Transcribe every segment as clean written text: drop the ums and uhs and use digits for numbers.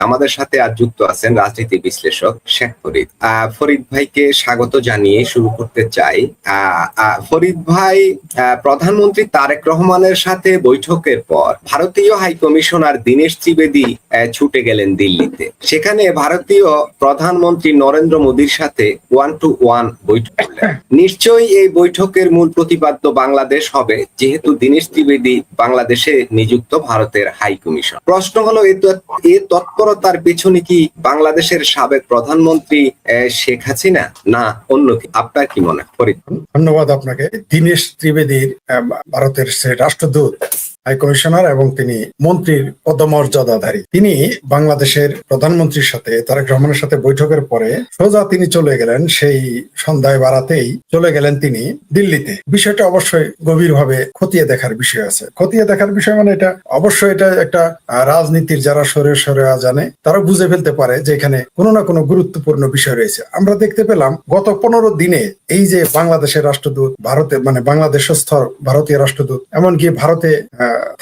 আমাদের সাথে আর যুক্ত আছেন রাজনীতি বিশ্লেষক শেখ ফরিদ। ফরিদ ভাইকে স্বাগত জানিয়ে শুরু করতে চাই। ফরিদ ভাই, প্রধানমন্ত্রী তারেক রহমানের সাথে বৈঠকের পর ভারতীয় হাই কমিশনার দীনেশ ত্রিবেদী ছুটে গেলেন দিল্লিতে। সেখানে ভারতীয় প্রধানমন্ত্রী নরেন্দ্র মোদীর সাথে 1-to-1 বৈঠক করলেন। নিশ্চয়ই এই বৈঠকের মূল প্রতিপাদ্য বাংলাদেশ হবে, যেহেতু দীনেশ ত্রিবেদী বাংলাদেশে নিযুক্ত ভারতের হাই কমিশন। প্রশ্ন হলো, এই তৎপরতার পেছনে কি বাংলাদেশের সাবেক প্রধানমন্ত্রী শেখ হাসিনা না অন্য কি? আপনার কি মনে হয়? ধন্যবাদ আপনাকে। দীনেশ ত্রিবেদীর ভারতের রাষ্ট্রদূত, হাই কমিশনার এবং তিনি মন্ত্রীর পদমর্যাদাধারী। তিনি বাংলাদেশের প্রধানমন্ত্রীর সাথে তারেক রহমানের সাথে বৈঠকের পরে সোজা তিনি চলে গেলেন, সেই সন্ধ্যায় বাড়াতেই চলে গেলেন তিনি দিল্লিতে। বিষয়টা অবশ্যই গভীরভাবে খতিয়ে দেখার বিষয় আছে। খতিয়ে দেখার বিষয় মানে এটা অবশ্যই এটা একটা রাজনীতির যারা সরে সরে জানে তারা বুঝে ফেলতে পারে যে এখানে কোনো না কোনো গুরুত্বপূর্ণ বিষয় রয়েছে। আমরা দেখতে পেলাম গত 15 দিনে এই যে বাংলাদেশের রাষ্ট্রদূত, ভারতে মানে বাংলাদেশস্থ ভারতীয় রাষ্ট্রদূত, এমনকি ভারতে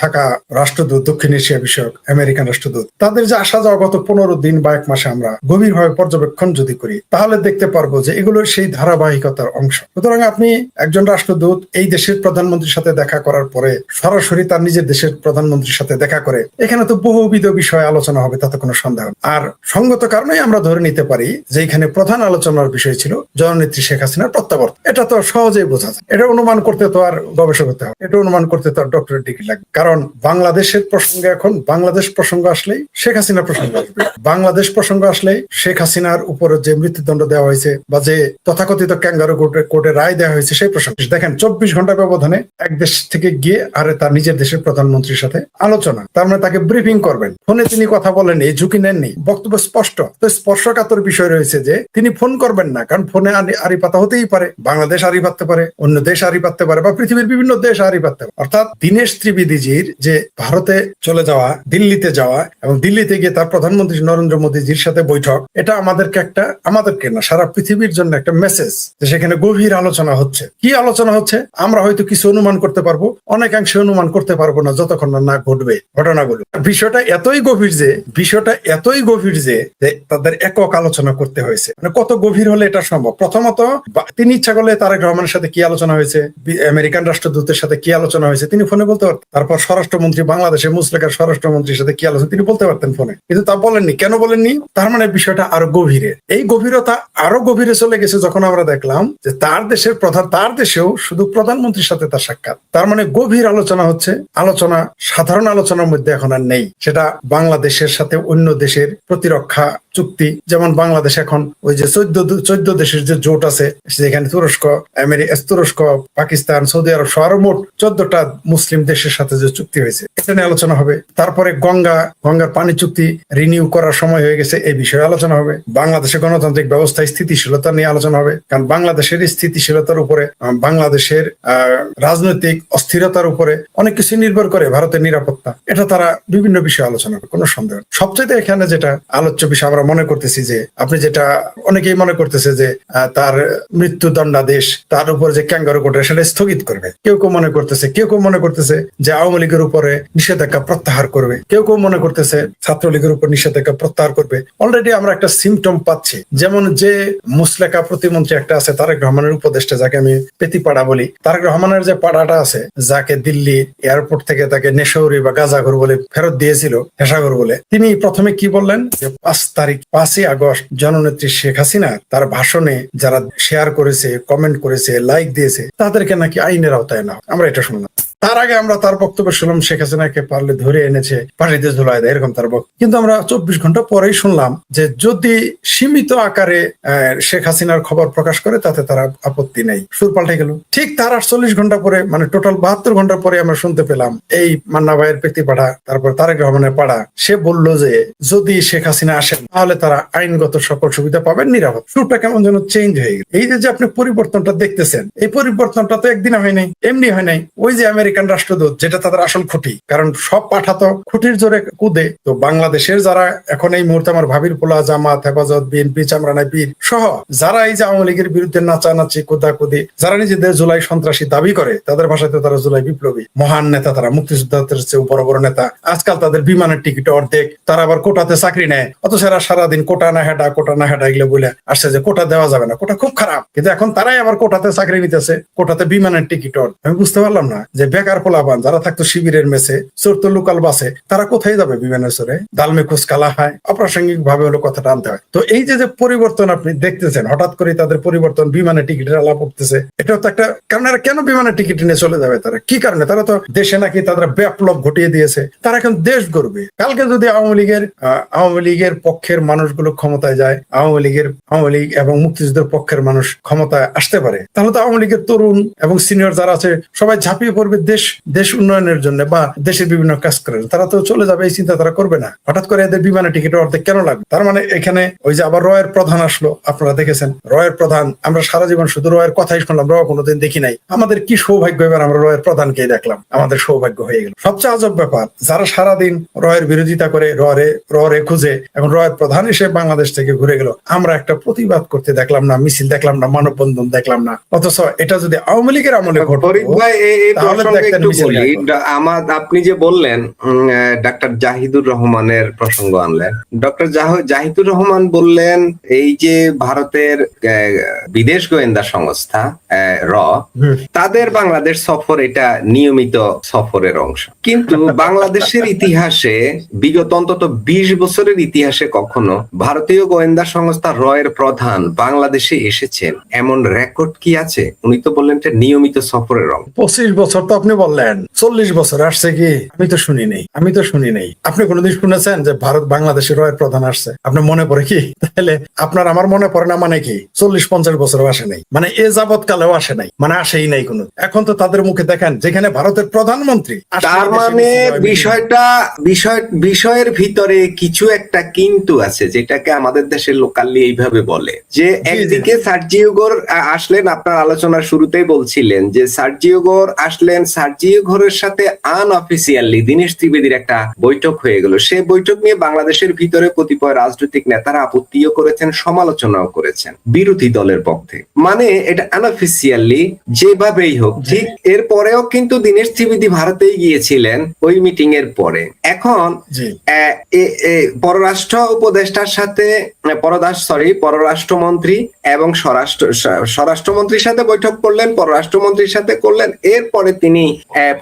থাকা রাষ্ট্রদূত, দক্ষিণ এশিয়া বিষয়ক আমেরিকান রাষ্ট্রদূত, তাদের যে আসা যাওয়া গত 15 দিন বা 1 মাসে আমরা গভীরভাবে পর্যবেক্ষণ যদি করি তাহলে দেখতে পারবো যে এগুলোর সেই ধারাবাহিকতার অংশ। সুতরাং আপনি একজন রাষ্ট্রদূত এই দেশের প্রধানমন্ত্রীর সাথে দেখা করার পরে সরাসরি তার নিজের দেশের প্রধানমন্ত্রীর সাথে দেখা করে, এখানে তো বহুবিধ বিষয় আলোচনা হবে, তাতে কোনো সন্দেহ। আর সঙ্গত কারণে আমরা ধরে নিতে পারি যে এখানে প্রধান আলোচনার বিষয় ছিল জননেত্রী শেখ হাসিনার প্রত্যাবর্তন। এটা তো সহজেই বোঝা যায়। এটা অনুমান করতে তো আর গবেষক হতে হবে, এটা অনুমান করতে তো আর ডক্টরেট ডিগ্রি লাগবে। কারণ বাংলাদেশের প্রসঙ্গে এখন বাংলাদেশ প্রসঙ্গ আসলেই শেখ হাসিনা প্রসঙ্গ আসবে। বাংলাদেশ প্রসঙ্গ আসলেই শেখ হাসিনার উপরে যে মৃত্যুদণ্ড দেওয়া হয়েছে বা যে তথাকথিত ক্যাঙ্গারু কোর্টে রায় দেওয়া হয়েছে সেই প্রসঙ্গ। দেখেন 24 ঘন্টা ব্যবধানে এক দেশ থেকে গিয়ে আর তার নিজের দেশের প্রধানমন্ত্রীর সাথে আলোচনা, তার মানে তাকে ব্রিফিং করবেন। ফোনে তিনি কথা বলেন, এই ঝুঁকি নেননি, বক্তব্য স্পষ্ট। তো স্পর্শকাতর বিষয় রয়েছে যে তিনি ফোন করবেন না, কারণ ফোনে আড়ি পাতা হতেই পারে, বাংলাদেশ আড়ি পাততে পারে, অন্য দেশ আড়ি পাততে পারে, বা পৃথিবীর বিভিন্ন দেশ আড়ি পাততে পারে। অর্থাৎ দীনেশ ত্রিবেদীজির যে ভারতে চলে যাওয়া, দিল্লিতে যাওয়া এবং দিল্লিতে গিয়ে তার প্রধানমন্ত্রী নরেন্দ্র মোদীজির সাথে বৈঠক, এটা আমাদেরকে না সারা পৃথিবীর জন্য একটা মেসেজ যে সেখানে গভীর আলোচনা হচ্ছে। কি আলোচনা হচ্ছে আমরা হয়তো কিছু অনুমান করতে পারবো, অনেকাংশে অনুমান করতে পারবো না যতক্ষণ না ঘটবে ঘটনাগুলো। বিষয়টা এতই গভীর যে তাদের একক আলোচনা করতে হয়েছে। মানে কত গভীর হলে এটা সম্ভব? প্রথমত তিনি ইচ্ছা করলে তারেক রহমানের সাথে কি আলোচনা হয়েছে, আমেরিকান রাষ্ট্রদূতের সাথে কি আলোচনা হয়েছে তিনি ফোনে বলতে পারতেন। তারপর স্বরাষ্ট্রমন্ত্রী, বাংলাদেশে মুসলেকার স্বরাষ্ট্রমন্ত্রীর সাথে কি আলোচনা তিনি বলতে পারতেন ফোনে, কিন্তু তা বলেননি। কেন বলেননি? তার মানে বিষয়টা আরো গভীরে। এই গভীরতা আরো গভীরে চলে গেছে যখন আমরা দেখলাম যে তার দেশেও শুধু প্রধানমন্ত্রীর সাথে তার সাক্ষাৎ। তার মানে গভীর আলোচনা হচ্ছে। আলোচনা সাধারণ আলোচনার মধ্যে এখন আর নেই। সেটা বাংলাদেশের সাথে অন্য দেশের প্রতিরক্ষা চুক্তি, যেমন বাংলাদেশ এখন ওই যে 14 দেশের যে জোট আছে, যেখানে তুরস্ক, পাকিস্তান, সৌদি আরব সহ আরো মোট 14টা মুসলিম দেশের সাথে যে চুক্তি হয়েছে, এটা নিয়ে আলোচনা হবে। তারপরে গঙ্গার পানি চুক্তি রিনিউ করার সময় হয়ে গেছে, এই বিষয়ে আলোচনা হবে। বাংলাদেশের গণতান্ত্রিক ব্যবস্থায় স্থিতিশীলতা নিয়ে আলোচনা হবে, কারণ বাংলাদেশের স্থিতিশীলতার উপরে, বাংলাদেশের রাজনৈতিক অস্থিরতার উপরে অনেক কিছু নির্ভর করে ভারতের নিরাপত্তা। এটা তারা বিভিন্ন বিষয়ে আলোচনা করে, কোনো সন্দেহ। সবচেয়ে এখানে যেটা আলোচ্য বিষয় আমরা মনে করতেছি যে অনেকেই মনে করতেছে যে তার মৃত্যুদণ্ডাদেশ, তার উপরে যে ক্যাঙ্গারু কোর্ট সেটা স্থগিত করবে। কেউ মনে করতেছে যে আওয়ামী লীগের উপরে নিষেধাজ্ঞা প্রত্যাহার করবে। কেউ মনে করতেছে ছাত্রলীগের উপর নিষেধাজ্ঞা প্রত্যাহার করবে। অলরেডি আমরা একটা সিমটম পাচ্ছি, যেমন যে মুসলেকা প্রতিমন্ত্রী একটা আছে তারেক রহমানের উপদেষ্টা, যাকে আমি পেতিপাড়া বলি। তারেক রহমানের যে পাড়াটা আছে, যাকে দিল্লি এয়ারপোর্ট থেকে তাকে নেশাউরি বা গাজাঘর বলে ফেরত দিয়েছিল, হেসাঘর বলে, তিনি প্রথমে কি বললেন যে 5ই আগস্ট জননেত্রী শেখ হাসিনা তার ভাষণে যারা শেয়ার করেছে, কমেন্ট করেছে, লাইক দিয়েছে, তাদেরকে নাকি আইনের আওতায় না। আমরা এটা শুনলাম। তার আগে আমরা তার বক্তব্য শুনলাম শেখ হাসিনাকে পারলে ধরে এনেছে, ফাঁসিতে ঝুলাই দেয়, এরকম তার বক্তব্য। কিন্তু আমরা 24 ঘন্টা পরেই শুনলাম যে যদি সীমিত আকারে শেখ হাসিনার খবর প্রকাশ করে তাতে তারা আপত্তি নেই। সুর পাল্টে গেল। ঠিক তার 48 ঘন্টা পরে, মানে টোটাল 72 ঘন্টা পরে আমরা শুনতে পেলাম এই মান্না ভাইয়ের পেতিপাড়া, তারপর তারেক রহমানের পাড়া, সে বলল যে যদি শেখ হাসিনা আসেন তাহলে তারা আইনগত সকল সুবিধা পাবেন, নিরাপদ। সুরটা কেমন যেন চেঞ্জ হয়ে গেল। এই যে আপনি পরিবর্তনটা দেখতেছেন, এই পরিবর্তনটা তো একদিনে হয় নাই, এমনি হয় নাই। ওই যে আমেরিকা আমেরিকান রাষ্ট্রদূত, যেটা তাদের আসল খুঁটি, কারণ সব পাঠা তো খুঁটির জোরে কুদে। তো বাংলাদেশের যারা এখন এই মুহূর্তে আমার ভাবির পোলা, জামাত, হেফাজত, বিএনপি, চামরানা পীর সহ যারা এই যে আওয়ামী লীগের বিরুদ্ধে নাচানাচি, কোদাকুদি, যারা নিজেদের জুলাই সন্ত্রাসী দাবি করে, তাদের ভাষাতে তারা জুলাই বিপ্লবী, মহান নেতা, তারা মুক্তিযোদ্ধাদের চেয়ে বড় বড় নেতা। আজকাল তাদের বিমানের টিকিট অর্ধেক, তারা আবার কোটাতে চাকরি নেয়, অথচ এরা সারাদিন কোটা না হেডা এগুলো বলে আসছে যে কোটা দেওয়া যাবে না, কোটা খুব খারাপ। কিন্তু এখন তারাই আবার কোটাতে চাকরি নিতেছে, কোটাতে বিমানের টিকিট। আমি বুঝতে পারলাম না যে বেকার পোলাপান যারা থাকতো শিবিরের মেসে, চড়তো লোকাল বাসে, তারা কোথায় যাবে বিমানের চড়ে? দালমে কুচকালা হয়, অপ্রাসঙ্গিক ভাবে হলো কথাটা আনতে হয়। তো এই যে পরিবর্তন আপনি দেখতেছেন, হঠাৎ করে তাদের পরিবর্তন, বিমানের টিকিটের আলাপ করতেছে, এটাও তো একটা কারণ। এরা কেন বিমানের টিকিট নিয়ে চলে যাবে? তারা কি কারণে? তারা তো দেশে নাকি তারা বিপ্লব ঘটিয়ে দিয়েছে, তারা এখন দেশ গড়বে। কালকে যদি আওয়ামী লীগের পক্ষের মানুষগুলো ক্ষমতায় যায়, আওয়ামী লীগ এবং মুক্তিযুদ্ধের পক্ষের মানুষ ক্ষমতায় আসতে পারে, তাহলে তো আওয়ামী লীগের তরুণ এবং সিনিয়র যারা আছে সবাই ঝাঁপিয়ে পড়বে দেশ উন্নয়নের জন্য বা দেশের বিভিন্ন কাজ করেন। তারা তো চলে যাবে, এই চিন্তা তারা করবে না। হঠাৎ করে এদের বিমানের টিকিট অর্ধেক কেন লাগবে? তার মানে এখানে ওই যে আবার রয়ের প্রধান আসলো, আপনারা দেখেছেন রয়ের প্রধান। আমরা সারা জীবন শুধু রয়ের কথাই শুনলাম, রয় কোনোদিন দেখি নাই। আমাদের কি সৌভাগ্য, এবার আমরা রয়ের প্রধানকেই দেখলাম, আমাদের সৌভাগ্য হয়ে গেল। সবচেয়ে আজব ব্যাপার, যারা সারাদিন রয়ের বিরোধিতা করে, রয়ে খুঁজে এখন রয়ের প্রধান হিসেবে বাংলাদেশ থেকে ঘুরে গেল, আমরা একটা প্রতিবাদ করতে দেখলাম না, মিছিল দেখলাম না, মানববন্ধন দেখলাম না। অথচ এটা যদি আওয়ামী লীগের আমলে আপনি যে বললেন ডাক্তার জাহিদুর রহমানের প্রসঙ্গ আনলেন, ডক্টর জাহিদুর রহমান বললেন এই যে ভারতের বিদেশ গোয়েন্দা সংস্থা তাদের বাংলাদেশ সফর এটা নিয়মিত সফরের অংশ, কিন্তু বাংলাদেশের ইতিহাসে বিগত অন্তত 20 বছরের ইতিহাসে কখনো ভারতীয় গোয়েন্দা সংস্থা রয়ের প্রধান বাংলাদেশে এসেছেন এমন রেকর্ড কি আছে? উনি তো বললেন যে নিয়মিত সফরের অংশ। 25 বছর তো আপনি বললেন, 40 বছর আসছে কি? আমি তো শুনি নেই। আপনি কোনোদিন শুনেছেন যে ভারত বাংলাদেশের রয়ের প্রধান আসছে? আপনার মনে পড়ে কি? তাহলে আপনার আমার মনে পড়ে না মানে কি? 40-50 বছরও আসে নাই, মানে এ যাবৎ কালেও আসে নাই, মানে আসেই নাই কোনো। এখন তো তাদের মুখে দেখেন যেখানে ভারতের প্রধানমন্ত্রী, তার মানে বিষয়ের ভিতরে কিছু একটা কিন্তু আছে, যেটাকে আমাদের দেশের লোকালি এইভাবে বলে যে একদিকে সার্জিও গোর আসলেন, আপনার আলোচনার শুরুতেই বলছিলেন যে সার্জিও গোর আসলেন, সার্জিও গোরের সাথে আনঅফিসিয়ালি দীনেশ ত্রিবেদীর একটা বৈঠক হয়ে গেল। সেই বৈঠক নিয়ে বাংলাদেশের ভিতরে কতিপয় রাজনৈতিক নেতারা আপত্তিও করেছেন, সমালোচনাও করেছেন বিরোধী দলের পক্ষে। মানে এটা আনঅফিসিয়ালি যেভাবেই হোক, ঠিক এরপরেও কিন্তু দীনেশ ত্রিবেদী ভারতেই গিয়েছিলেন ওই মিটিং এর পরে। এখন পররাষ্ট্র উপদেষ্টার সাথে পররাষ্ট্রমন্ত্রী এবং স্বরাষ্ট্রমন্ত্রীর সাথে বৈঠক করলেন, পররাষ্ট্রমন্ত্রীর সাথে করলেন, এরপরে তিনি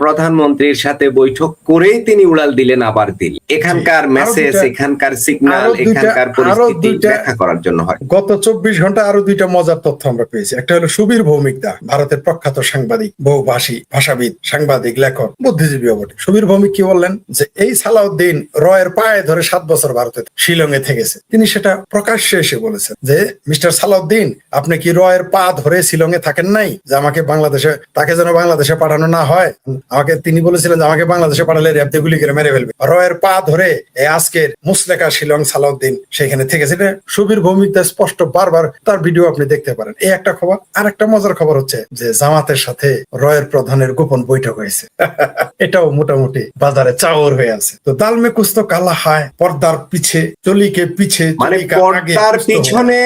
প্রধানমন্ত্রীর সাথে বৈঠক করেই তিনি উড়াল দিলেন আবার দিল। এখানকার মেসেজ, এখানকার সিগন্যাল, এখানকার পরিস্থিতি ব্যাখ্যা করার জন্য হয়। গত 24 ঘন্টা আরো 2টা মজার তথ্য আমরা পেয়েছি। একটা হলো সুবীর ভৌমিকদা, ভারতের প্রখ্যাত সাংবাদিক, বহুভাষী ভাষাবিদ, সাংবাদিক, লেখক, বুদ্ধিজীবী বটে। সুবীর ভৌমিক কি বললেন যে এই সালাউদ্দিন রয়ের পায়ে ধরে 7 বছর ভারতে শিলংয়ে থেকেছে। তিনি সেটা প্রকাশ্যে এসে বলেছেন যে মিস্টার সালাউদ্দিন, আপনি কি রয়ের পা ধরে শিলংয়ে থাকেন নাই যে আমাকে বাংলাদেশে, তাকে যেন বাংলাদেশে পাঠানো না হয়? তিনি বলেছিলেন যে আমাকে বাংলাদেশে পাঠালে র্যাব দিয়ে গুলি করে মেরে ফেলবে। রয়ের পা ধরে এই আজকের মুসলেকা শিলং সালাউদ্দিন সেখানে থেকেছে। এটা সুবীর ভৌমিকদা স্পষ্ট, বারবার তার ভিডিও আপনি দেখতে পারেন। এই একটা খবর। আর একটা মজার খবর হচ্ছে যে জামাতের সাথে রয়ের প্রধানের গোপন বৈঠক হয়েছে। এটাও মোটামুটি বাজারে চাওর হয়ে আছে। তো দালমে কুছ তো কালা হয়, পর্দার পিছে চলিকে পিছে, মানে পর্দার পিছনে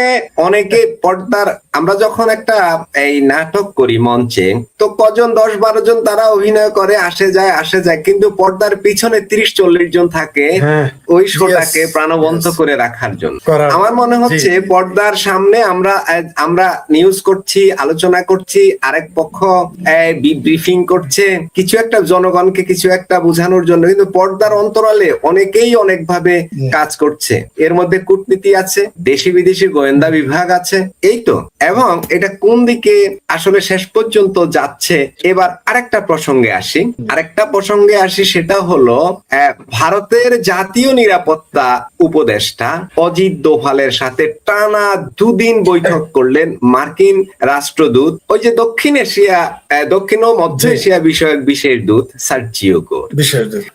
অনেকে পর্দার, আমরা যখন একটা এই নাটক করি মঞ্চে, তো কজন 10-12 জন তারা অভিনয় করে, আসে যায়, কিন্তু পর্দার পিছনে 30-40 জন থাকে ওই শোটাকে প্রাণবন্ত করে রাখার জন্য। আমার মনে হচ্ছে পর্দার সামনে আমরা নিউজ করছি, আলোচনা করছি, আরেক পক্ষ ব্রিফিং করছে কিছু একটা, জনগণকে কিছু একটা বোঝানোর জন্য, কিন্তু পর্দার অন্তরালে অনেকেই অনেকভাবে কাজ করছে। এর মধ্যে কূটনীতি আছে, দেশি বিদেশি গোয়েন্দা বিভাগ আছে, এই তো। এবং এটা কোন দিকে আসলে শেষ পর্যন্ত যাচ্ছে। এবার আরেকটা প্রসঙ্গে আসি, সেটা হলো ভারতের জাতীয় নিরাপত্তা উপদেষ্টা অজিত দোভালের সাথে টানা 2 দিন বৈঠক করলেন মার্কিন রাষ্ট্রদূত, ওই যে দক্ষিণ ও মধ্য এশিয়া বিষয়ক বিশেষ দূত সার্জিও গোর।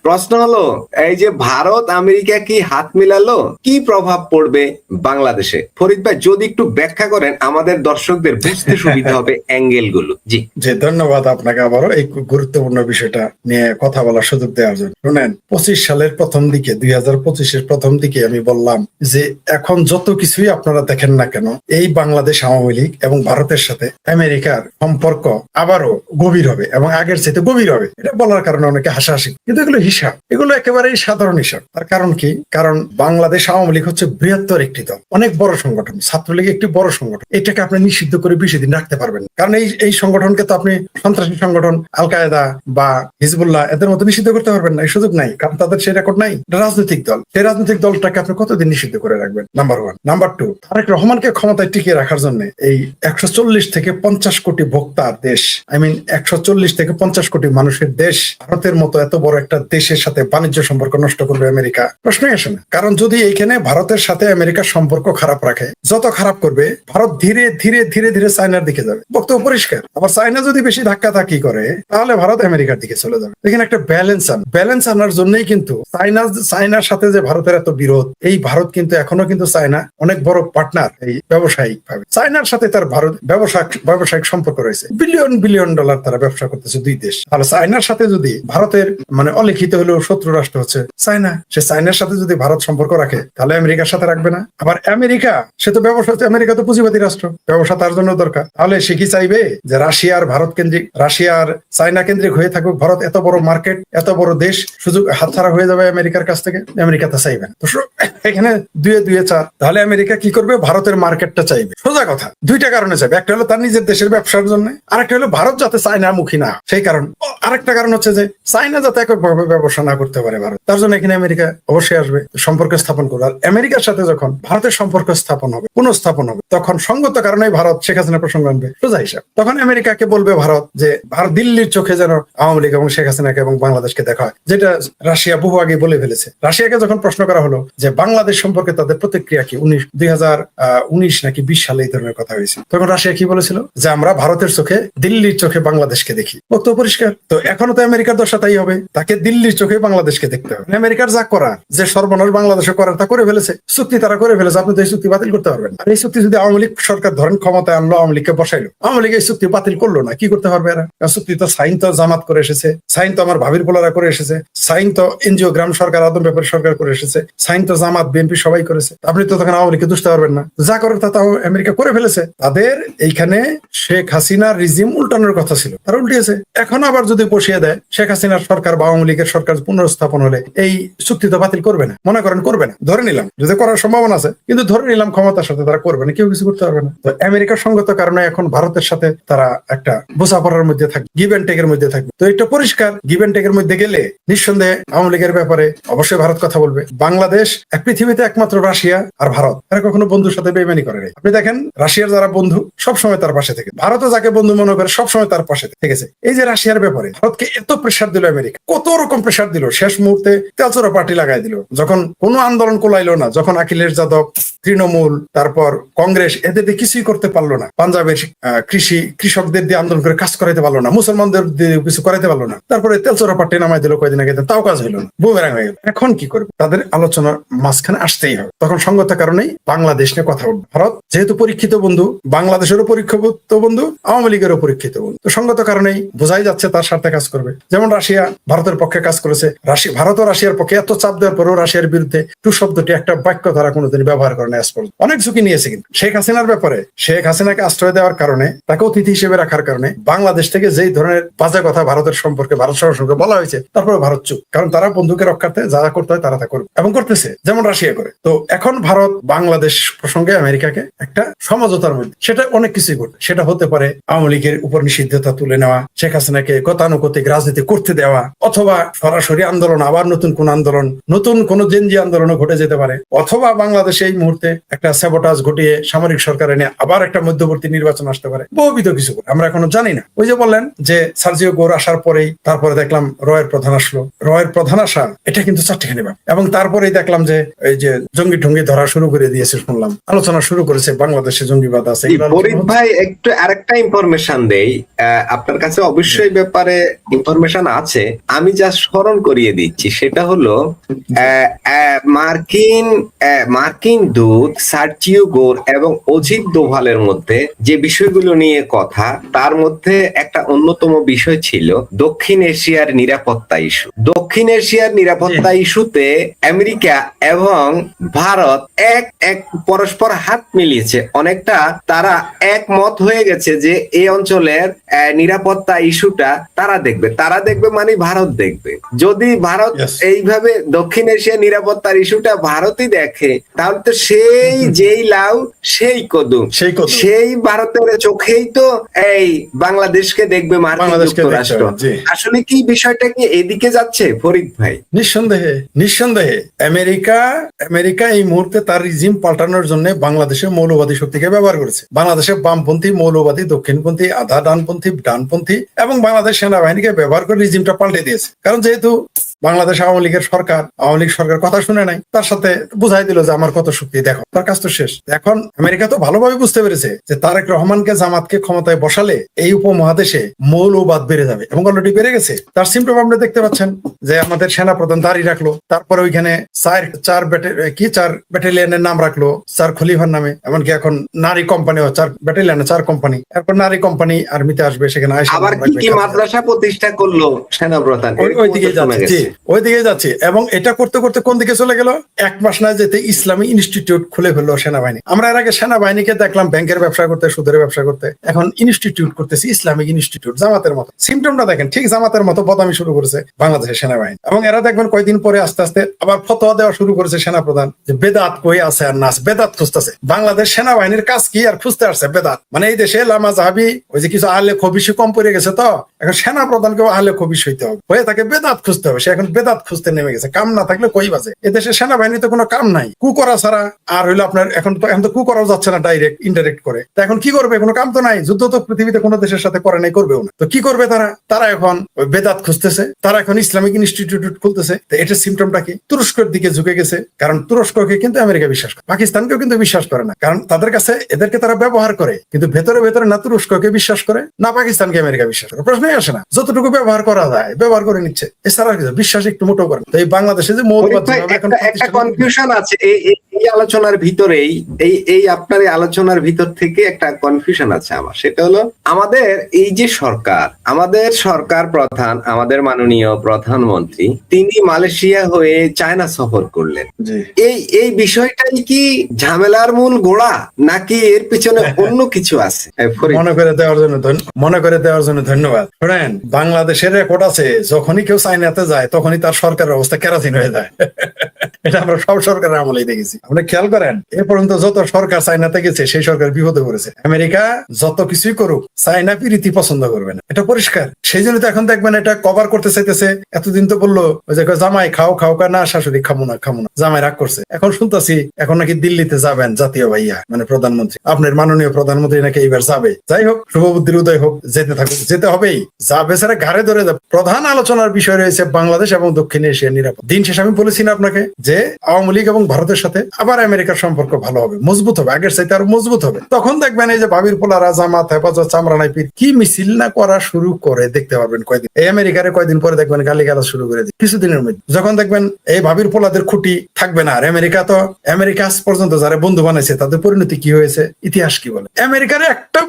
প্রশ্ন হলো, এই যে ভারত আমেরিকা কি হাত মিলালো, কি প্রভাব পড়বে বাংলাদেশে? ফরিদ ভাই যদি একটু ব্যাখ্যা করেন, আমাদের দর্শকদের বুঝতে সুবিধা হবে অ্যাঙ্গেল গুলো। জি, ধন্যবাদ আপনাকে আবারও। এই গুরুত্বপূর্ণ বিষয়টা নিয়ে কথা বলার সুযোগ দেওয়ার জন্য। শুনেন, 25 সালের প্রথম দিকে, 2025-এর প্রথম দিকে আমি বললাম যে এখন যত কিছুই আপনারা দেখেন না কেন, এই বাংলাদেশ আওয়ামী লীগ এবং ভারতের সাথে আমেরিকার সম্পর্ক আবারও গভীর হবে এবং আগের চাইতে গভীর হবে। এটা বলার কারণে অনেকে হাসাহাসি, কিন্তু এগুলো হিসাব, এগুলো একেবারেই সাধারণ হিসাব। তার কারণ কি? কারণ বাংলাদেশ আওয়ামী লীগ হচ্ছে বৃহত্তর একটি দল, অনেক বড় সংগঠন। ছাত্রলীগ একটি বড় সংগঠন, এটাকে আপনি নিষিদ্ধ করে বেশি দিন রাখতে পারবেন না। কারণ এই সংগঠনকে তো আপনি সন্ত্রাসী সংগঠন, আল কায়েদা বা হিজবুল্লাহ এদের মতো নিষিদ্ধ করতে পারবেন না, এই সুযোগ নাই, কারণ তাদের সেই রেকর্ড নাই। এটা রাজনৈতিক দল, সেই রাজনৈতিক দলটাকে আপনি কতদিন নিষিদ্ধ করে রাখবেন? Number one. Number two, Tarique রহমানকে ক্ষমতায় টিকিয়ে রাখার জন্য এই 140 থেকে 50 কোটি ভোক্তার দেশ, 140 থেকে 50 কোটি মানুষের দেশ, ভারতের মতো এত বড় একটা দেশের সাথে বাণিজ্য সম্পর্ক নষ্ট করবে আমেরিকা? প্রশ্নই আসে না। কারণ যদি এইখানে ভারতের সাথে আমেরিকার সম্পর্ক খারাপ রাখে, যত খারাপ করবে ভারত ধীরে ধীরে ধীরে ধীরে চায়নার দিকে যাবে, বক্তব্য পরিষ্কার। আবার চায়না যদি বেশি ধাক্কাধাক্কি করে তাহলে ভারত আমেরিকার দিকে চলে যাবে। এখানে একটা ব্যালেন্স আনার জন্যই কিন্তু চায়নার সাথে যে ভারতের এত বিরোধ, এই ভারত কিন্তু এখনো কিন্তু চায়না অনেক বড় পার্টনার এই ব্যবসায়িক ভাবে। চায়নার সাথে তার ভারত ব্যবসায়িক সম্পর্ক রয়েছে, বিলিয়ন বিলিয়ন ডলার তারা ব্যবসা করতেছে দুই দেশ। তাহলে চায়নার সাথে যদি ভারতের অলিখিত হলেও শত্রু রাষ্ট্র হচ্ছে চায়না, সে চায়নার সাথে যদি ভারত সম্পর্ক রাখে তাহলে আমেরিকার সাথে রাখবে না? আবার আমেরিকা, সে তো ব্যবসা, আমেরিকা তো পুঁজিবাদী রাষ্ট্র, ব্যবসা তার জন্য দরকার। তাহলে সে কি চাইবে যে রাশিয়ার ভারত কেন্দ্রিক, রাশিয়ার চায়না কেন্দ্রিক হয়ে থাকুক ভারত? এত বড় মার্কেট, এত বড় দেশ, সুযোগ হাতছাড়া হয়ে যাবে আমেরিকার কাছ থেকে? আমেরিকা তা চাইবে না। তো এখানে দুয়ে দুয়ে চার। তাহলে আমেরিকা কি করবে? ভারতের মার্কেটটা চাইবে। সোজা কথা, দুইটা কারণে চাইবে। একটা হলো তার নিজের দেশের ব্যবসার জন্য, আরেকটা হলো ভারত যাতে চায়না মুখী না, সেই কারণ। আরেকটা কারণ হচ্ছে যে চায়না যাতে এককভাবে ব্যবসা না করতে পারে ভারত, তার জন্য এখানে আমেরিকা অবশ্যই আসবে, সম্পর্ক স্থাপন করবে। আর আমেরিকার সাথে যখন ভারতের সম্পর্ক স্থাপন হবে, পুনঃস্থাপন হবে, তখন সঙ্গত কারণে ভারত শেখ হাসিনা প্রসঙ্গ আনবে, সোজা হিসাব। তখন আমেরিকাকে বলবে ভারত যে ভারত দিল্লির চোখে যেন আওয়ামী লীগ এবং শেখ হাসিনাকে এবং বাংলাদেশকে দেখা হয়, যেটা রাশিয়া বহু আগে বলে ফেলেছে। রাশিয়াকে যখন প্রশ্ন করা হলো যে বাংলাদেশ সম্পর্কে তাদের প্রতিক্রিয়া কি, 2019 নাকি 20 সালে এই ধরনের কথা হয়েছে, তখন রাশিয়া কি বলেছিল? যে আমরা ভারতের চোখে, দিল্লির চোখে বাংলাদেশকে দেখি। বক্তব্য পরিষ্কার। তো এখনো তো আমেরিকার দশা তাই হবে, তাকে দিল্লির চোখে বাংলাদেশকে দেখতে হবে। আমেরিকার যা করার, যে সর্বনাশ বাংলাদেশে করার, তা করে ফেলেছে। চুক্তি তারা করে ফেলেছে, আপনি তো এই চুক্তি বাতিল করতে পারবেন। আর এই চুক্তি যদি আওয়ামী লীগ সরকার ধরেন ক্ষমতায় আনলো, আওয়ামী লীগকে বসাইলো, আওয়ামী লীগ এই চুক্তি বাতিল করলো না, কি করতে পারবে এরা? চুক্তি তো সাইন তো জামাত করে এসেছে, সাইন তো আমার ভাবির পোলারা করে এসেছে, সাইন তো এনজিও গ্রাম সরকার, আদম ব্যাপারে সরকার করে এসেছে, সাইন তো জামাত বিএনপি সবাই করেছে। আপনি তো তখন আওয়ামী লীগকে দুষতে পারবেন না। যা করার তা আমেরিকা করে ফেলেছে। তাদের এইখানে শেখ হাসিনার রিজিম উল্টানোর কথা ছিল, তারা উল্টিয়েছে। এখন আবার যদি বসিয়ে দেয় শেখ হাসিনার সরকার বা আওয়ামী লীগের সরকার পুনর্স্থাপন হলে, এই চুক্তি তো বাতিল করবে না। মনে করেন করবে না, ধরে নিলাম, যদি করার সম্ভাবনা আছে, কিন্তু ধরে নিলাম ক্ষমতার সাথে তারা করবে না, কেউ কিছু করতে পারবে না। তো আমেরিকার সঙ্গত কারণে এখন ভারতের সাথে তারা একটা বোঝাপড়ার মধ্যে থাকবে, গিভ এন্ড টেকের মধ্যে থাকবে। তো এটা পরিষ্কার, গিভ এন্ড টেকের মধ্যে গেলে নিঃসন্দেহে আওয়ামী লীগের ব্যাপারে অবশ্যই ভারত কথা বলবে। বাংলাদেশ এক পৃথিবীতে একমাত্র রাশিয়া আর ভারত, এরা কখনো বন্ধুর সাথে বেইমানি করে নাই। আপনি দেখেন রাশিয়ার যারা বন্ধু সবসময় তার পাশে থেকে, ভারতও যাকে বন্ধু মনে করে সবসময় তার পাশে থেকেছে। এই যে রাশিয়ার ব্যাপারে ভারতকে এত প্রেশার দিল আমেরিকা, কত রকম প্রেশার দিল, শেষ মুহূর্তে তেলচোরা পার্টি লাগাই দিল। যখন কোনো আন্দোলন কোলাইলো না, যখন অখিলেশ যাদব, তৃণমূল, তারপর কংগ্রেস এদের দিয়ে কিছুই করতে পারলো না, পাঞ্জাবের কৃষকদের দিয়ে আন্দোলন করে কাজ করাইতে পারলো না, মুসলমানদের দিয়ে কিছু করাইতে পারলো না, তারপরে তেলচোরা পার্টি নামাই দিল কয়েকদিন আগে, তাও কাজ হইলো না, বুমেরাং হয়ে গেল। এখন কি করবে? তাদের আলোচনার মাঝখানে আসতেই হবে। তখন সঙ্গত কারণেই বাংলাদেশ নিয়ে কথা বলবে। ভারত যেহেতু পরীক্ষিত বন্ধু, বাংলাদেশেরও পরীক্ষিত বন্ধু, আওয়ামী লীগেরও পরীক্ষিত বন্ধু, তো সঙ্গত কারণেই বোঝাই যাচ্ছে তার স্বার্থে কাজ করবে। যেমন রাশিয়া ভারতের পক্ষে কাজ করেছে, ভারত ও রাশিয়ার পক্ষে এত চাপ দেওয়ার পরেও রাশিয়ার বিরুদ্ধে টু শব্দটি, একটা বাক্য তারা কোনোদিন ব্যবহার করে না। অনেক ঝুঁকি নিয়েছে। কিন্তু শেখ হাসিনার ব্যাপারে, শেখ হাসিনাকে আশ্রয় দেওয়ার কারণে, তাকে অতিথি হিসেবে রাখার কারণে বাংলাদেশ থেকে যেই ধরনের বাজে কথা ভারতের সম্পর্কে, ভারত সরকারকে বলা হয়েছে, তারপরে ভারত চুপ। কারণ তারা বন্ধুকে রক্ষার্থে যা যা করতে হয় তারা তা করবে এবং করতেছে, যেমন রাশিয়া করে। তো এখন ভারত বাংলাদেশ প্রসঙ্গে আমেরিকাকে একটা সমঝোতার মধ্যে, সেটা অনেক কিছুই করবে। সেটা হতে পারে আওয়ামী লীগের উপর নিষিদ্ধতা তুলে নেওয়া, শেখ হাসিনাকে গতানুগতিক রাজনীতি করতে দেওয়া, অথবা সরাসরি আন্দোলন, আবার নতুন কোন আন্দোলন, নতুন কোন জেনজি আন্দোলনও ঘটে যেতে পারে, অথবা বাংলাদেশে এই মুহূর্তে একটা স্যাবোটাজ ঘটিয়ে সামরিক সরকার এনে আবার একটা মধ্যবর্তী নির্বাচন আসতে পারে, বহুবিধ কিছু আমরা এখনো জানি না। ওই যে বললেন যে সার্জিও গোর আসার পরেই তারপরে দেখলাম রয়ের প্রধান আসলো, রয়ের প্রধান আসা এটা কিন্তু চারটিখানি ব্যাপার। এবং তারপরেই দেখলাম যে এই যে জঙ্গি ঠঙ্গি ধরা শুরু করে দিয়েছে, শুনলাম আলোচনা শুরু করেছে, বাংলাদেশে জঙ্গিবাদ আছে। ফরিদ ভাই, একটু আরেকটা ইনফরমেশন দেই, আপনার কাছে অবশ্যই ব্যাপারে ইনফরমেশন আছে, আমি যা স্মরণ করিয়ে দিচ্ছি সেটা হলো মার্কিন দূত সার্জিও গোর এবং অজিত দোভালের মধ্যে যে বিষয়গুলো নিয়ে কথা, তার মধ্যে একটা অন্যতম বিষয় ছিল দক্ষিণ এশিয়ার নিরাপত্তা ইস্যু। দক্ষিণ এশিয়ার নিরাপত্তা ইস্যুতে আমেরিকা এবং ভারত এক এক পরস্পর হাত মিলিয়েছে, অনেকটা তারা একমত হয়ে গেছে যে এই অঞ্চলের নিরাপত্তা ইস্যুটা তারা দেখবে মানে ভারত দেখবে। যদি ভারত Yes. এইভাবে দক্ষিণ এশিয়ার নিরাপত্তার ইস্যুটা ভারতই দেখে, তাহলে তো সেই যেই লাউ সেই কদম, সেই ভারতের চোখেই তো এই বাংলাদেশকে দেখবে মার্কিন বাংলাদেশকে দেখতে যুক্তরাষ্ট্র। হবে, জি। আসলে কি বিষয়টা কি এদিকে যাচ্ছে ফরিদ ভাই? নিঃসন্দেহে আমেরিকা এই মুহূর্তে তার রিজিম পাল্টানোর জন্য বাংলাদেশের মৌলবাদী শক্তিকে ব্যবহার করেছে। বাংলাদেশের বামপন্থী, মৌলবাদী, দক্ষিণপন্থী, আধা ডানপন্থী এবং বাংলাদেশ সেনাবাহিনীকে ব্যবহার করে রিজিমটা পাল্টে দিয়েছে। কারণ যেহেতু বাংলাদেশ আওয়ামী লীগ সরকার কথা শুনে নাই, তার সাথে বুঝাই দিল যে আমার কত শক্তি, দেখো তার কাজ তো শেষ। এখন আমেরিকা তো ভালোভাবে বুঝতে পেরেছে যে তারেক রহমানকে, জামাতকে ক্ষমতায় বসালে এই উপমহাদেশে মৌলবাদ বেড়ে যাবে এবং অলরেডি বেড়ে গেছে। তার সিমটম আপনি দেখতে পাচ্ছেন যে আমাদের সেনাপ্রধান দাঁড়িয়ে রাখলো, তারপরে ওইখানে চার ব্যাটালিয়নের নাম রাখলো, 4 খলিফার নামে। এমনকি এখন নারী কোম্পানি, 4 ব্যাটালিয়নে 4 কোম্পানি, এরপর নারী কোম্পানি আর্মিতে আসবে, সেখানে আবার কি মাদ্রাসা প্রতিষ্ঠা করলো সেনাপ্রধান, ওইদিকে যাচ্ছে। এবং এটা করতে করতে কোন দিকে চলে গেল, 1 মাস না যেতে ইসলামী ইনস্টিটিউট খুলে ফেললো সেনাবাহিনী। আমরা এর আগে সেনাবাহিনীকে দেখলাম ব্যাংকের ব্যবসা করতে, সুদের ব্যবসা করতে, এখন ইনস্টিটিউট করতেছে, ইসলামিক ইনস্টিটিউট, জামাতের মতো। সিমটমটা দেখেন, ঠিক জামাতের মতো বদামি শুরু করেছে বাংলাদেশের সেনাবাহিনী। এবং এরা দেখবেন কয়েকদিন পরে আস্তে আস্তে আবার ফতোয়া দেওয়া শুরু করেছে সেনাপ্রধান যে বেদাত কই আছে আর নাচ, বেদাত খুঁজতেছে। বাংলাদেশ সেনাবাহিনীর কাজ কি আর খুঁজতে আসছে বেদাত। মানে এই দেশে লামা জাহাবি ওই যে কিছু আহলে খবিশি কম পড়ে গেছে, তো এখন সেনাপ্রধানকেও আহলে খবিশ হইতে হবে, হয়ে তাকে বেদাত খুঁজতে হবে। সে এখন বেদাত খুঁজতে নেমে গেছে, কাম না থাকলে কই বাজে। এদেশের সেনাবাহিনীতে কোনো কাম নাই, কু করা ছাড়া। আর হইলো আপনার এখন তো কু করাও যাচ্ছে না, ডাইরেক্ট ইনডাইরেক্ট করে। তা এখন কি করবে, কোনো কাম তো নাই, যুদ্ধ তো পৃথিবীতে কোনো দেশের সাথে করে নাই, করবেও না। তো কি করবে তারা এখন ওই বেদাত খুঁজতেছে, তারা এখন ইসলামিক ইনস্টিটিউট খুলতেছে। তো এটার সিমটমটা কি, তুরস্কের দিকে ঝুঁকে গেছে। কারণ তুরস্ককে কিন্তু আমেরিকা বিশ্বাস করে, পাকিস্তানকেও কিন্তু বিশ্বাস করে না। কারণ তাদের কাছে এদেরকে তারা ব্যবহার করে, কিন্তু ভেতরে ভেতরে না তুরস্ককে বিশ্বাস করে না পাকিস্তানকে আমেরিকা বিশ্বাস করে। প্রশ্নই আসে না, যতটুকু ব্যবহার করা যায় ব্যবহার করে নিচ্ছে, এছাড়া বিশ্বাস একটু মোটো করে। তো এই বাংলাদেশে যে মৌলবাদ, একটা কনফিউশন আছে এই আলোচনার ভিতরেই, এই আপনার এই আলোচনার ভিতর থেকে একটা কনফিউশন আছে আমার। সেটা হলো আমাদের এই যে আমাদের সরকার প্রধান, আমাদের মাননীয় প্রধানমন্ত্রী, তিনি মালয়েশিয়া হয়ে চায়না সফর করলেন। এই বিষয়টাই কি ঝামেলার মূল গোড়া, নাকি এর পিছনে অন্য কিছু আছে? মনে করে দেওয়ার জন্য ধন্যবাদ। শোনেন, বাংলাদেশের রেকর্ড আছে, যখনই কেউ চায়নাতে যায় তখনই তার সরকারের অবস্থা কেরাসিন হয়ে যায়। এটা আমরা সব সরকারের আমলেই দেখেছি। আপনি খেয়াল করেন, এ পর্যন্ত যত সরকার চায়নাতে গেছে সেই সরকার বিপদে পড়েছে। আমেরিকা যত কিছুই করুক, চায়না প্রীতি পছন্দ করবে না, এটা পরিষ্কার। সেই জন্য তো এখন দেখবেন এটা কভার করতে চাইতেছে। এতদিন তো বললো যে জামাই খাও না, শাশুড়ি খামো না, জামাই রাগ করছে। এখন শুনতেছি এখন নাকি দিল্লিতে যাবেন জাতীয় ভাইয়া, মানে প্রধানমন্ত্রী, আপনার মাননীয় প্রধানমন্ত্রী নাকি এইবার যাবে। যাই হোক, শুভবুদ্ধির উদয় হোক, যেতে থাকুক, যেতে হবেই, যা বেচারা ঘাড়ে ধরে যাবে। প্রধান আলোচনার বিষয় রয়েছে বাংলাদেশ এবং দক্ষিণ এশিয়ার নিরাপত্তা। দিন শেষে আমি বলেছি না আপনাকে যে আওয়ামী লীগ এবং ভারতের সাথে আবার আমেরিকার সম্পর্ক ভালো হবে, মজবুত হবে, আগের চাইতে আরো মজবুত হবে। তখন দেখবেন এই যে ভাবির পোলারা, জামাত, হেফাজত, চামড়া নাইপির কি মিছিল না করা শুরু করে, দেখতে পারবেন কয়দিন। এই আমেরিকারে কয়দিন পরে দেখবেন গালিগালাজ শুরু করে দিই কিছুদিনের মধ্যে। যখন দেখবেন এই ভাবির পোলাদের খুঁটি থাকবে না। আর আমেরিকা আজ পর্যন্ত যারা বন্ধু বানাইছে তাদের পরিণতি কি হয়েছে, ইতিহাস কি বলে। আমেরিকার একটা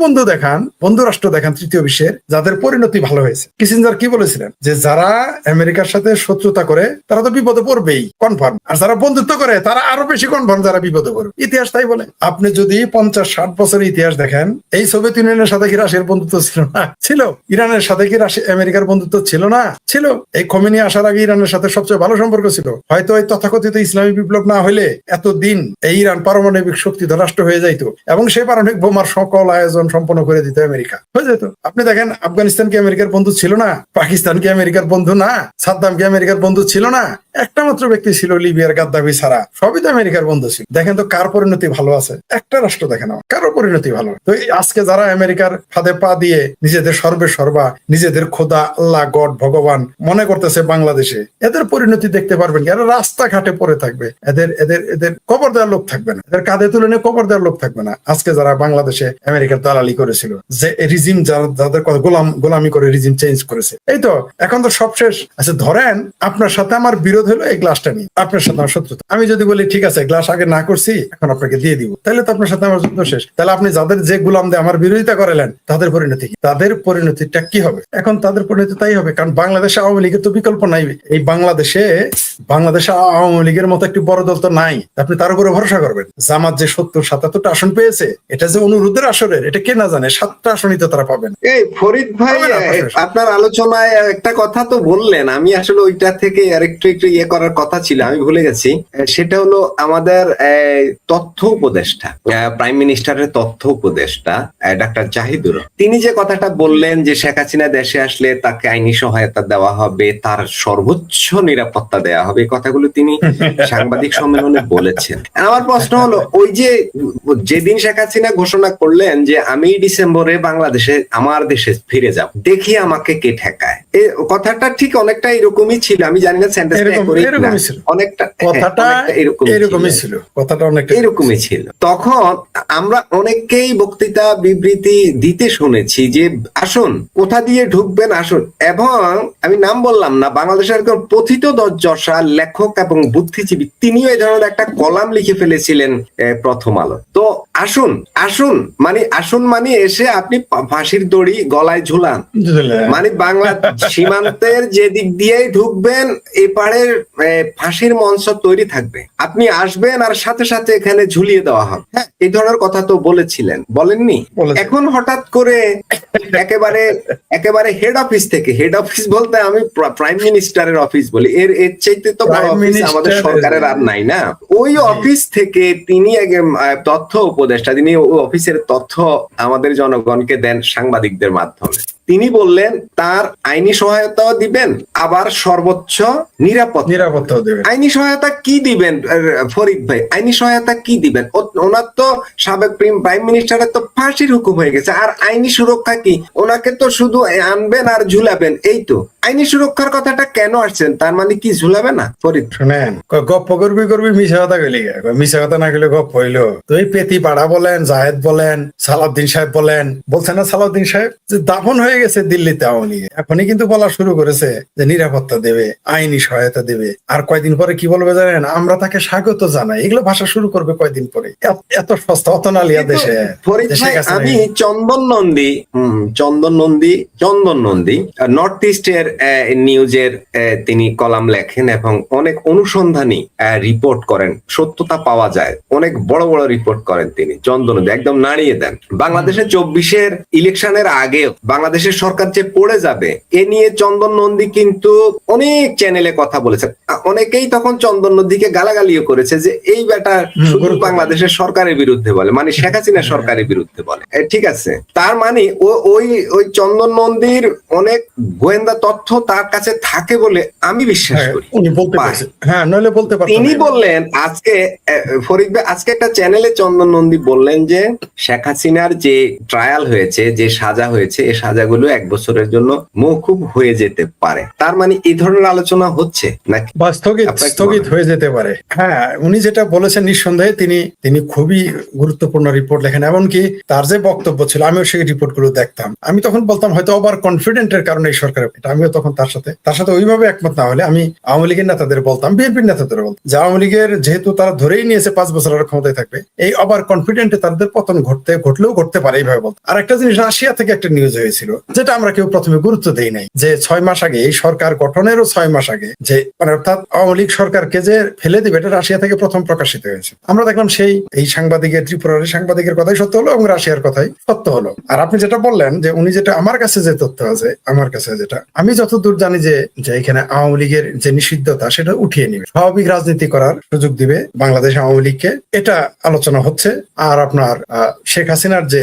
বন্ধু রাষ্ট্র দেখান তৃতীয় বিশ্বের যাদের পরিণতি ভালো হয়েছে। কিসিঞ্জার কি বলেছিলেন যে যারা আমেরিকার সাথে শত্রুতা করে তারা তো বিপদে পড়বেই কনফার্ম, আর যারা বন্ধুত্ব করে তারা আরো বেশি কনফার্ম যারা বিপদে পড়বে। ইতিহাস তাই বলে। আপনি যদি 50-60 বছরের ইতিহাস দেখেন, এই সোভিয়েত ইউনিয়নের সাথে কি রাশিয়ার বন্ধুত্ব ছিল না? ছিল। ইরানের সাথে কি আমেরিকার বন্ধুত্ব ছিল না? ছিল। এই খোমেনি আসার আগে ইরানের সাথে সবচেয়ে ভালো সম্পর্ক ছিল। হয়তো এই তথাকথিত ইসলামী বিপ্লব না হলে এতদিন এই ইরান পারমাণবিক শক্তিধর রাষ্ট্র হয়ে যাইতো এবং সেই পারমাণবিক বোমার সকল আয়োজন সম্পন্ন করে দিত আমেরিকা, হয়ে যেত। আপনি দেখেন, আফগানিস্তান কি আমেরিকার বন্ধু ছিল না? পাকিস্তান কি আমেরিকার বন্ধু না? সাদ্দাম কি আমেরিকার বন্ধু ছিল না? একটা মাত্র ব্যক্তি ছিল লিবিয়ার গাদ্দাফি ছাড়া, সবই তো আমেরিকার বন্ধু ছিল। দেখেন তো কার পরিণতি ভালো আছে? একটা রাষ্ট্র দেখেন কারো পরিণতি ভালো। তো আজকে যারা আমেরিকার ফাঁদে পা দিয়ে নিজেদের সর্বা, নিজেদের খোদা, আল্লাহ, গড, ভগবান মনে করতেছে বাংলাদেশে, এদের পরিণতি দেখতে পারবেন কি? এরা রাস্তাঘাটে পড়ে থাকবে, এদের কবর দেওয়ার লোক থাকবে না, এদের কাঁধে তুলে নিয়ে কবর দেওয়ার লোক থাকবে না। আজকে যারা বাংলাদেশে আমেরিকার দালালি করেছিল, যে রিজিম যাদের গোলামি করে রিজিম চেঞ্জ করেছে, এই তো এখন তো সব শেষ। আচ্ছা ধরেন আপনার সাথে আমার বিরোধ হলো এই গ্লাসটা নিয়ে, আপনার সাথে আমার শত্রুতা। আমি যদি বলি ঠিক আছে গ্লাস আগে না করছি, এখন আপনাকে দিয়ে দিব, তাহলে তো আপনার সাথে আমার যুদ্ধ শেষ। তাহলে আপনি যাদের যে গোলাম দিয়ে আমার বিরোধিতা করালেন তাদের পরিণতি কি? তাদের পরিণতি পরিণতিটা কি হবে? এখন তাদের পরিণতি তাই হবে, কারণ বাংলাদেশে আওয়ামী লীগের তো বিকল্প নাই। এই বাংলাদেশে আওয়ামী লীগের মতো একটি বড় দল তো নাই, আপনি তার উপরে ভরসা করবেন? জামাত যে 70-77টা আসন পেয়েছে, এটা যে অনুরোধের আসনের, এটা কে না জানে? 7টা আসনই তো তারা পাবেন। এই ফরিদ ভাই, আপনার আলোচনায় একটা কথা তো বললেন, আমি আসলে ওইটা থেকে আরেকটু ইয়ে করার কথা ছিল, আমি ভুলে গেছি। সেটা হলো আমাদের তথ্য উপদেষ্টা, প্রাইম মিনিস্টারের তথ্য উপদেষ্টা ডাক্তার জাহিদুর, তিনি যে কথাটা বললেন যে শেখ হাসিনা দেশে আসলে তাকে আইনি সহায়তা দেওয়া হবে, তার সর্বোচ্চ নিরাপত্তা দেওয়া হবে, এই কথাগুলো তিনি সাংবাদিক সম্মেলনে বলেছেন। আমার প্রশ্ন হলো, ওই যে যেদিন শেখ হাসিনা ঘোষণা করলেন যে আমি ডিসেম্বরে বাংলাদেশে আমার দেশে ফিরে যাব, দেখি আমাকে কে ঠেকায়, এই কথাটা ঠিক অনেকটা এরকমই ছিল। আমি জানি না অনেকটা এরকমই ছিল, কথাটা অনেকটা এরকমই ছিল। তখন আমরা অনেককেই বক্তৃতা বিবৃতি দিতে শুনেছি যে আসুন, কোথা দিয়ে ঢুকবেন আসুন, এবং আমি নাম বললাম না, বাংলাদেশের একজন কথিত যশা লেখক এবং বুদ্ধিজীবী, তিনিও এই ধরনের একটা কলাম লিখে ফেলেছিলেন প্রথম আলো। তো আসুন আসুন মানে এসে আপনি ফাঁসির দড়ি গলায় ঝুলান, মানে বাংলা সীমান্তের যে দিক দিয়েই ঢুকবেন এপারের ফাঁসির মঞ্চ তৈরি থাকবে, আপনি আসবেন আর সাথে সাথে এখানে ঝুলিয়ে দেওয়া হবে। হ্যাঁ, এই ধরনের কথা তো বলেছিলেন, বলেননি? এখন হঠাৎ করে একেবারে হেড অফিস থেকে, হেড অফিস বলতে আমি প্রাইম মিনিস্টারের অফিস বলি, এর চাইতে তো বড় অফিস আমাদের সরকারের আর নাই না, ওই অফিস থেকে তিনি তথ্য উপদেষ্টা, তিনি ওই অফিসের তথ্য আমাদের জনগণকে দেন সাংবাদিকদের মাধ্যমে। তিনি বললেন তার আইনি সহায়তাও দিবেন, আবার সর্বোচ্চ নিরাপত্তাও দিবেন। আইনি সহায়তা কি দিবেন ফরিদ ভাই? আইনি সহায়তা কি দিবেন? ওনার তো সাবেক প্রাইম মিনিস্টারের তো ফাঁসির হুকুম হয়ে গেছে, আর আইনি সুরক্ষা কি? ওনাকে তো শুধু আনবেন আর ঝুলাবেন, এই তো। আইনি সুরক্ষার কথাটা কেন আসছেন? তার মানে কি ঝুলাবে না? ফরিদ শুনেন, গপ্প করবি মিশা কথা গেলি, মিশা কথা না গেলে গপ্প হইলো। তো এই পেতি পাড়া বলেন, জাহেদ বলেন, সালাউদ্দিন সাহেব বলছেন না, সালাউদ্দিন সাহেব যে দাফন হয়ে গেছে দিল্লিতে আওয়ামী লীগে, এখনই কিন্তু বলা শুরু করেছে যে নিরাপত্তা দেবে, আইনি সহায়তা দেবে। আর কয়দিন পরে কি বলবে জানেন? আমরা তাকে স্বাগত জানাই, এগুলো ভাষা শুরু করবে কয়দিন পরে। এত সস্তা, অত নালিয়া দেশে। আমি চন্দন নন্দী নর্থ ইস্টের নিউজের তিনি কলাম লেখেন এবং অনেক অনুসন্ধানী রিপোর্ট করেন, সত্যতা পাওয়া যায়, অনেক বড় বড় রিপোর্ট করেন তিনি। চন্দন নন্দী একদম নাড়িয়ে দেন। বাংলাদেশের 24-এর ইলেকশনের আগে বাংলাদেশের সরকার যে পড়ে যাবে এ নিয়ে চন্দন নন্দী কিন্তু অনেক চ্যানেলে কথা বলেছেন। অনেকেই তখন চন্দন নন্দীকে গালাগালিও করেছে যে এই ব্যাটা শুধু বাংলাদেশের সরকারের বিরুদ্ধে বলে, মানে শেখ হাসিনা সরকারের বিরুদ্ধে বলে। ঠিক আছে, তার মানে ওই চন্দন নন্দীর অনেক গোয়েন্দা তথ্য তার কাছে থাকে বলে আমি বিশ্বাস করি। তিনি বললেন আজকে, ফরিদ ভাই, আজকে একটা চ্যানেলে চন্দন নন্দী বললেন যে শেখ হাসিনার যে ট্রায়াল হয়েছে, যে সাজা হয়েছে, এই সাজাগুলো 1 বছরের জন্য মওকুফ হয়ে যেতে পারে। তার মানে এই ধরনের আলোচনা হচ্ছে নাকি স্থগিত হয়ে যেতে পারে? হ্যাঁ, উনি যেটা বলেছেন নিঃসন্দেহে তিনি খুবই গুরুত্বপূর্ণ রিপোর্ট লেখেন। এমনকি তার যে বক্তব্য ছিল, আমিও সেই রিপোর্ট গুলো দেখতাম। আমি তখন বলতাম হয়তো ওভার কনফিডেন্টের কারণে এই সরকার, আমিও তখন তার সাথে ওইভাবে একমত না হলে আমি আওয়ামী লীগের নেতাদের বলতাম, বিএনপির নেতাদের বলতাম যে আওয়ামী লীগের যেহেতু তারা ধরেই নিয়েছে 5 বছর আর ক্ষমতায় থাকবে, এই ওভার কনফিডেন্টে তাদের পতন ঘটলেও ঘটতে পারে, এইভাবে বলতাম। আর একটা জিনিস, রাশিয়া থেকে একটা নিউজ হয়েছিল যেটা আমরা কেউ প্রথমে গুরুত্ব দেই নাই, যে 6 মাস আগে, এই সরকার গঠনেরও 6 মাস আগে, যে মানে অর্থাৎ আওয়ামী লীগ সরকারকে যে ফেলে দিবে, এটা রাশিয়া থেকে প্রথম প্রকাশিত হয়েছে। আমরা দেখলাম এই সাংবাদিকের, ত্রিপুরার সাংবাদিকের কথাই সত্য হলো এবং রাশিয়ার কথাই সত্য হলো। আর আপনি যেটা বললেন যে উনি যেটা, আমার কাছে যে তথ্য আছে, আমার কাছে যেটা আমি যতদূর জানি যে এখানে আওয়ামী লীগের যে নিষিদ্ধতা সেটা উঠিয়ে নিবে, স্বাভাবিক রাজনীতি করার সুযোগ দিবে বাংলাদেশ আওয়ামী লীগকে, এটা আলোচনা হচ্ছে। আর আপনার শেখ হাসিনার যে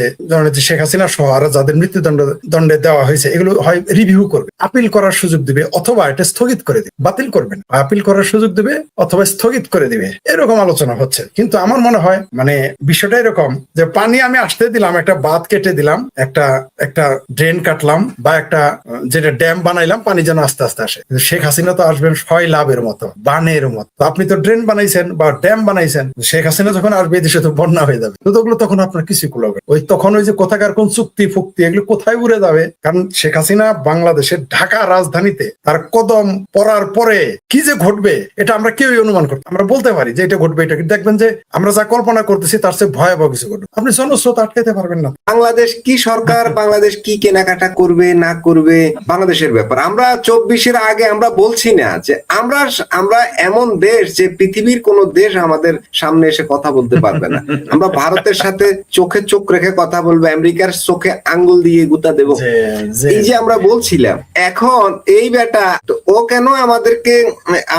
শেখ হাসিনা সহ আর যাদের মৃত্যুদণ্ডে দেওয়া হয়েছে, এগুলো হয় রিভিউ করবে, আপিল করার সুযোগ দিবে, অথবা এটা স্থগিত করে দিবে, বাতিল করবেন, আপিল করার সুযোগ দিবে অথবা স্থগিত করে দিবে, এরকম আলোচনা হচ্ছে। কিন্তু আমার মনে হয় মানে বিষয়টা এরকম যে পানি আমি আসতে দিলাম, একটা বাঁধ কেটে দিলাম, একটা ড্রেন কাটলাম, বা একটা যেটা ড্যাম বানাইলাম, পানি যেন আস্তে আস্তে আসে। শেখ হাসিনা তো আসবেন লাভের মতো, বানের মতো। আপনি তো ড্রেন বানাইছেন বা ড্যাম বানাইছেন, শেখ হাসিনা যখন আসবে দেশে তো বন্যা হয়ে যাবে, তো ওগুলো তখন আপনার কিছু কুলাবে। তখন ওই যে কোথাকার কোন চুক্তি ফুক্তি, এগুলো কোথায় উড়ে যাবে যাবে, কারণ শেখ হাসিনা বাংলাদেশের ঢাকা রাজধানীতে তার কদম পড়ার পরে কি যে ঘটবে এটা আমরা কেউই অনুমান করতে, আমরা বলতে পারি যে এটা ঘটবে, এটা দেখবেন যে আমরা যা কল্পনা করতেছি তার চেয়ে ভয়াবহ কিছু ঘটবে, আপনি জনস্রোত আটকাতে পারবেন না। বাংলাদেশ কি সরকার, বাংলাদেশ কি কেনাকাটা করবে না করবে বাংলাদেশের ব্যাপার। আমরা 24-এর আগে আমরা বলছি না যে আমরা এমন দেশ যে পৃথিবীর কোন দেশ আমাদের সামনে এসে কথা বলতে পারবে না। আমরা ভারতের সাথে চোখে চোখ রেখে কথা বলবো, আমেরিকার চোখে আঙ্গুল দিয়ে গুতা দেবো, এই যে আমরা বলছিলাম। এখন এই বেটা ও কেন আমাদেরকে,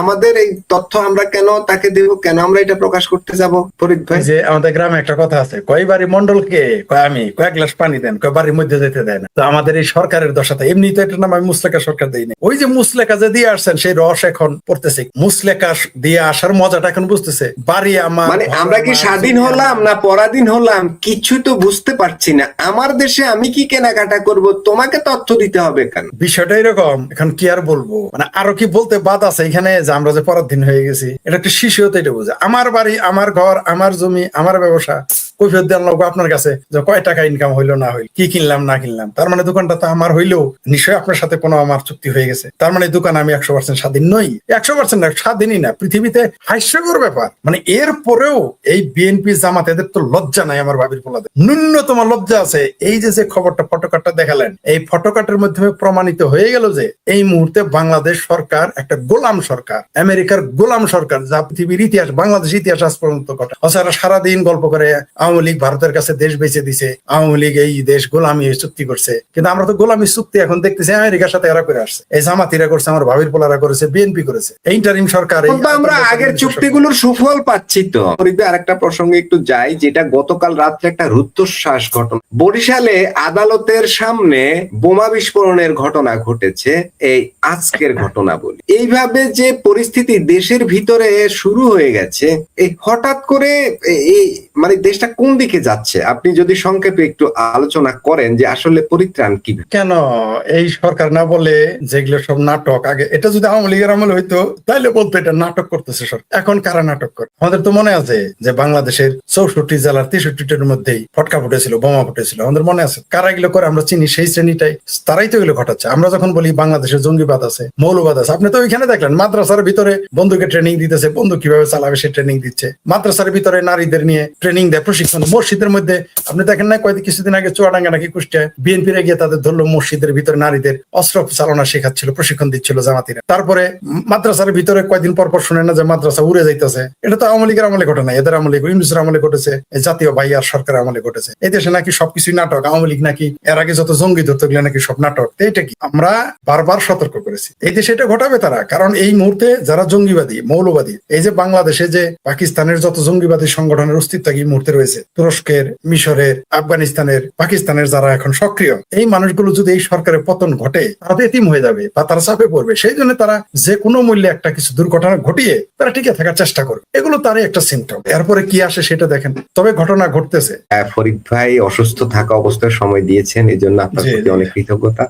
আমাদের এই তথ্য আমরা কেন তাকে দেব, কেন আমরা এটা প্রকাশ করতে যাব? ফরিদ ভাই, যে আমাদের গ্রামে একটা কথা আছে, কয়বারই মন্ডলকে কয় আমি কয়েক গ্লাস পানি দেন, কয় বাড়ির মধ্যে যেতে দেয় না। তো আমাদের এই সরকারের দশাটা, এমনি তো এটার নাম আমি মুসলেকা সরকার দিই না, ওই যে মুসলেকা যে দিয়ে আসছেন সেই রস এখন পড়তেছে, মুসলেকা দিয়ে আসার মজাটা এখন বুঝতেছে। বাড়ি আমার, মানে আমরা কি স্বাধীন হলাম না পরাধীন হলাম কিছু তো বুঝতে পারছি না। আমার দেশে আমি কি কেনাকাটা করব, তোমাকে তথ্য দিতে হবে কেন? বিষয়টা এরকম। এখন কি আর বলবো, মানে আরো কি বলতে বাদ আছে এখানে, যে আমরা যে পরাধীন হয়ে গেছি, এটা একটা শিশু হতে এটা বোঝে। আমার বাড়ি, আমার ঘর, আমার জমি, আমার ব্যবসা, কৈফিয়ত দেওয়ার লোক আপনার কাছে যে কয় টাকা ইনকাম হইলো না হইলো, কি কিনলাম না কিনলাম, তার মানে দোকানটা তো আমার হইলেও নিশ্চয়ই আপনার সাথে কোনো আমার চুক্তি হয়ে গেছে, তার মানে দোকান আমি 100% স্বাধীন নই। 100% না, স্বাধীনই না, পৃথিবীতে হাস্যকর ব্যাপার। মানে এর পরেও এই বিএনপি জামাত এদের তো লজ্জা নাই, আমার ভাবির পোলাদের ন্যূনতম লজ্জা আছে। এই যে খবরটা ফটোকাটটা দেখালেন, এই ফটোকাটের মাধ্যমে প্রমাণিত হয়ে গেল যে এই মুহূর্তে বাংলাদেশ সরকার একটা গোলাম সরকার, আমেরিকার গোলাম সরকার, যা পৃথিবীর ইতিহাস, বাংলাদেশ ইতিহাস আজ পর্যন্ত ঘটে। অসারা সারাদিন গল্প করে আওয়ামী লীগ ভারতের কাছে দেশ বেঁচে দিছে, আওয়ামী লীগ এই দেশ গোলামি চুক্তি করছে, কিন্তু আমরা তো গোলামি চুক্তি এখন দেখতেছি আমেরিকার সাথে এরা করে আসছে, এই জামাতিরা করছে, আমার ভাবির পোলারা করেছে, বিএনপি করেছে, এই ইন্টারিম সরকার। আমরা আগের চুক্তিগুলোর সুফল পাচ্ছি তো। আরেকটা প্রসঙ্গে একটু যাই, যেটা গতকাল রাত্রে একটা রুদ্ধশ্বাস ঘটনা, বরিশালে আদালতের সামনে বোমা বিস্ফোরণের ঘটনা ঘটেছে। এই আজকের ঘটনা বলি, এইভাবে যে পরিস্থিতি দেশের ভিতরে শুরু হয়ে গেছে, এই হঠাৎ করে এই মানে দেশটা কোন দিকে যাচ্ছে, আপনি যদি সংক্ষেপে একটু আলোচনা করেন যে আসলে পরিত্রাণ কি? কেন এই সরকার না বলে যেগুলো সব নাটক, আগে এটা যদি আওয়ামী লীগের আমল হইতো তাহলে বলতো এটা নাটক করতেছে সরকার। এখন কারা নাটক করে? আমাদের তো মনে আছে যে বাংলাদেশের 64 জেলার 63টার মধ্যেই ফটকা ফুটেছিল, বোমা ফুটেছিল, আমাদের মনে আছে। কারা এগুলো করে আমরা চিনি, সেই শ্রেণীটাই, তারাই তো এগুলো ঘটাচ্ছে। আমরা যখন বলি বাংলাদেশের জঙ্গিবাদ আছে, মৌলবাদ আছে, আপনি তো ওইখানে দেখলেন মাদ্রাসার ভিতরে বন্ধুকে ট্রেনিং দিতেছে, বন্দুক কিভাবে চালাবে সে ট্রেনিং দিচ্ছে, মাদ্রাসার ভিতরে নারীদের নিয়ে ট্রেনিং দেয়, প্রশিক্ষণ। মসজিদের মধ্যে আপনি দেখেন না, কিছুদিন আগে চুয়াডাঙ্গা নাকি কুষ্টিয়ায় বিএনপির গিয়ে তাদের ধরলো মসজিদের ভিতরে নারীদের অস্ত্র চালনা শেখাচ্ছিল, প্রশিক্ষণ দিচ্ছিল জামাতিরা। তারপরে মাদ্রাসার ভিতরে কয়েকদিন পর শুনে না যে মাদ্রাসা উড়ে যাইতেছে, এটা তো আওয়ামী লীগের আমলে ঘটে না, এদের আমলে, ইউনূসের আমলে ঘটেছে, জাতীয় ভাইয়ার সরকারের আমলে ঘটেছে। এই দেশে নাকি সবকিছুই নাটক, আওয়ামী লীগ নাকি এর আগে যত জঙ্গি ধরতে গেলে নাকি সব নাটক। এইটা কি? আমরা বারবার সতর্ক করেছি এই দেশে এটা ঘটাবে তারা, কারণ এই মুহূর্তে যারা জঙ্গিবাদী, মৌলবাদী, এই যে বাংলাদেশে যে পাকিস্তানের যত জঙ্গিবাদী সংগঠনের অস্তিত্ব এই মুহূর্তে রয়েছে, তুরস্কের, মিশরের, আফগানিস্তানের, পাকিস্তানের যারা এখন সক্রিয়, এই মানুষগুলো যদি এই সরকারের পতন ঘটে তারা তো এতিম হয়ে যাবে বা তারা চাপে পড়বে। সেই জন্য তারা যে কোনো মূল্যে একটা কিছু দুর্ঘটনা ঘটিয়ে তারা টিকে থাকার চেষ্টা করবে, এগুলো তারই একটা সিমটম। এরপরে কি আসে সেটা দেখেন, তবে ঘটনা ঘটতেছে। ফরিদ ভাই অসুস্থ থাকা অবস্থায় সময় দিয়েছেন, এই জন্য আপনার প্রতি অনেক কৃতজ্ঞতা।